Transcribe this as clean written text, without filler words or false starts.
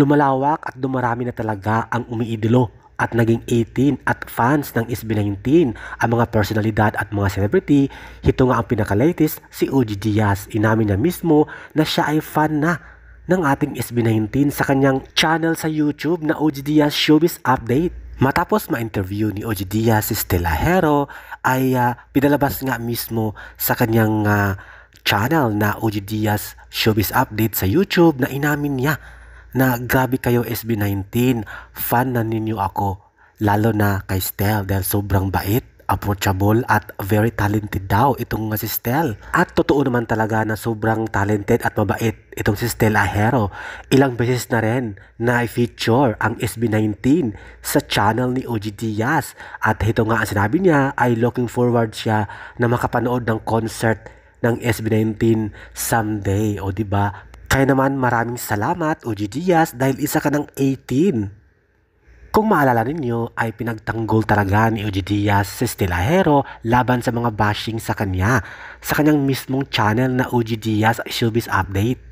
Lumalawak at dumarami na talaga ang umiidolo at naging 18 at fans ng SB19 ang mga personalidad at mga celebrity. Ito nga ang pinaka-latest, si OG Diaz. Inamin niya mismo na siya ay fan na ng ating SB19 sa kanyang channel sa YouTube na OG Diaz Showbiz Update. Matapos ma-interview ni OG Diaz si Stella Hero ay pinalabas nga mismo sa kanyang channel na OG Diaz Showbiz Update sa YouTube na inamin niya na grabe kayo SB19, fan na ninyo ako, lalo na kay Stel dahil sobrang bait, approachable at very talented daw itong si Stel. At totoo naman talaga na sobrang talented at mabait itong si Stella Hero. Ilang beses na rin na i-feature ang SB19 sa channel ni OG Diaz. At ito nga ang sinabi niya ay looking forward siya na makapanood ng concert ng SB19 someday. O diba? Kaya naman maraming salamat OG Diaz dahil isa ka ng 18. Kung maalala ninyo ay pinagtanggol talaga ni OG Diaz si Stella Hero laban sa mga bashing sa kanya sa kanyang mismong channel na OG Diaz Showbiz Update.